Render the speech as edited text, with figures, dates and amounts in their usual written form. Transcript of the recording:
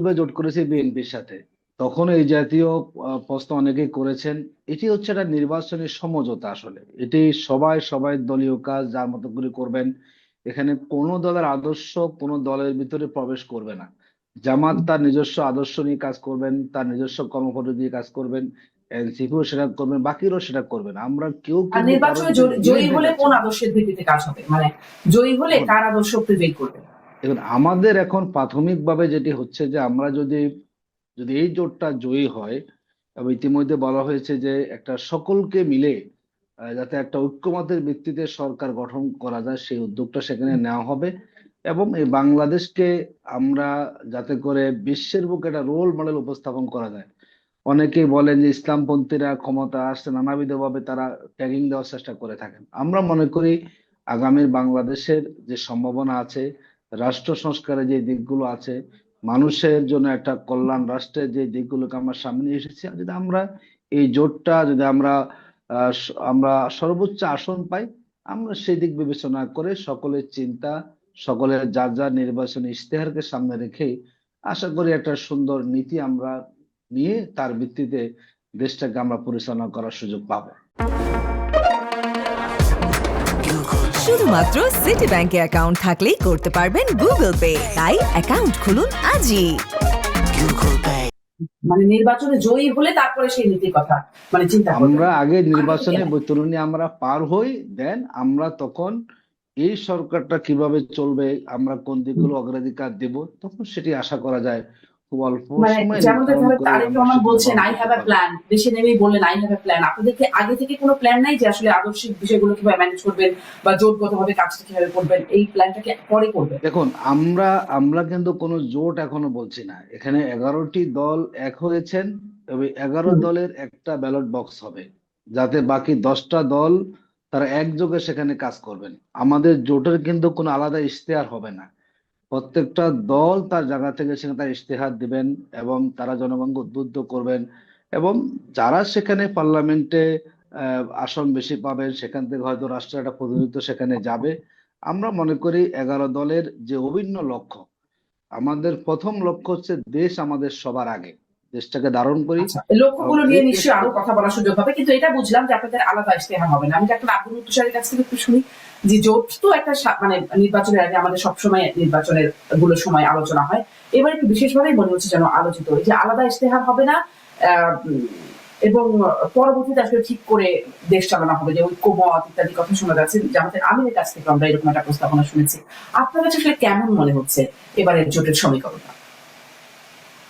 পূর্বে জোট করেছি বিএনপির সাথে, তখন এই জাতীয় প্রশ্ন অনেকেই করেছেন। এটি হচ্ছে একটা নির্বাচনী সমঝোতা। আসলে এটি সবাই সবাই দলীয় কাজ যার মতো করে করবেন। এখানে কোনো দলের আদর্শ কোনো দলের ভিতরে প্রবেশ করবে না। জামাত তার নিজস্ব আদর্শ নিয়ে কাজ করবেন, তার নিজস্ব কর্মপদ্ধতি দিয়ে কাজ করবেন, এনসিপিও সেটা করবেন, বাকিরাও সেটা করবেন। আমরা কেউ আর কিন্তু কারোর নির্বাচনে ভিতরে ঢিলে জয়ী দিতে হলে যাচ্ছি কোন না। আদর্শের ভিত্তিতে কাজ হবে, মানে জয়ী হলে দেখুন কার আদর্শ প্রিভেইল করবে? দেখুন আমাদের এখন প্রাথমিকভাবে যেটি হচ্ছে যে আমরা যদি যদি এই জোটটা জয়ী হয়, এবং ইতিমধ্যে বলা হয়েছে যে একটা সকলকে মিলে যাতে একটা ঐক্যমতের ভিত্তিতে সরকার গঠন করা যায়, সেই উদ্যোগটা সেখানে নেওয়া হবে। এবং এই বাংলাদেশকে আমরা যাতে করে বিশ্বের বুকে একটা রোল মডেল উপস্থাপন করা যায়। অনেকেই বলেন যে ইসলামপন্থীরা ক্ষমতা আসছে, নানাবিধভাবে তারা ট্যাগিং দেওয়ার চেষ্টা করে থাকেন। আমরা মনে করি আগামীর বাংলাদেশের যে সম্ভাবনা আছে, রাষ্ট্র সংস্কারের যে দিকগুলো আছে, মানুষের জন্য একটা কল্যাণ রাষ্ট্রের যে দিকগুলোকে আমরা সামনে নিয়ে এসেছি, আর যদি আমরা এই জোটটা যদি আমরা সর্বোচ্চ আসন পাই, আমরা সেই দিক বিবেচনা করে সকলের চিন্তা, সকলের যার যার নির্বাচনী ইশতেহারকে সামনে রেখে আশা করি একটা সুন্দর নীতি আমরা নিয়ে তার ভিত্তিতে দেশটাকে আমরা পরিচালনা করার সুযোগ পাবো। শুধুমাত্র সিটি ব্যাংকে অ্যাকাউন্ট থাকলেই করতে পারবেন গুগল পে। তাই অ্যাকাউন্ট খুলুন আজই। মানে নির্বাচনে জয়ী হলে তারপরে সেই নীতির কথা মানে চিন্তা করবেন। আমরা আগে নির্বাচনে বৈতরণী আমরা পার হই, দেন আমরা তখন এই সরকারটা কিভাবে চলবে, আমরা কোন দিকগুলো অগ্রাধিকার দেব, তখন সেটি আশা করা যায় খুব অল্প মানে সময় যেমন নির্ধারণ করে তারেক আমরা রহমান সেটি বলছেন গ্রহণ আই হ্যাভ করতে এ পারবো। প্ল্যান, দেশে নেমেই বললেন আই হ্যাভ এ প্ল্যান। আপনাদের কি আগে থেকে কোনো প্ল্যান নাই যে আসলে আদর্শিক বিষয়গুলো কিভাবে ম্যানেজ করবেন বা জোটগতভাবে কাজটা কিভাবে করবেন? এই প্ল্যানটাকে পরে করবেন? দেখুন আমরা আমরা কিন্তু কোনো জোট এখনো বলছি না। এখানে 11টি দল এক হয়েছেন, তবে 11 দলের একটা ব্যালট বক্স হবে, যাতে বাকি 10টা দল তারা একযোগে সেখানে কাজ করবেন। আমাদের জোটের কিন্তু কোনো আলাদা ইশতেহার হবে না। প্রত্যেকটা দল তার জায়গা থেকে সেখানে তার ইশতেহার দিবেন এবং তারা জনগণকে উদ্বুদ্ধ করবেন। এবং যারা সেখানে পার্লামেন্টে আসন বেশি পাবেন, সেখান থেকে হয়তো রাষ্ট্রের একটা প্রতিনিধিত্ব সেখানে যাবে। আমরা মনে করি 11 দলের যে অভিন্ন লক্ষ্য, আমাদের প্রথম লক্ষ্য হচ্ছে দেশ আমাদের সবার আগে, দেশটাকে ধারণ করি। আচ্ছা, এই এবং লক্ষ্যগুলো নিয়ে এই নিশ্চয়ই আরো কথা বলার সুযোগ হবে, কিন্তু এটা বুঝলাম যে আপনাদের আলাদা ইশতেহার হবে না। আমি ডাক্তার আব্দুল তুষারের কাছ থেকে একটু শুনি যে জোট তো একটা মানে নির্বাচনের আগে আমাদের সবসময় নির্বাচনের গুলো সময় আলোচনা হয়, এবার একটু বিশেষভাবেই মনে হচ্ছে যেন আলোচিত যে আলাদা ইশতেহার হবে না। এবং পরবর্তীতে আসলে ঠিক করে দেশ চালানো হবে, যে ঐক্যমত ইত্যাদি কথা শোনা যাচ্ছে, যে আমাদের আমিরের কাছ থেকে আমরা এরকম একটা প্রস্তাবনা শুনেছি। আপনার কাছে আসলে কেমন মনে হচ্ছে এবারের জোটের সমীকরণটা?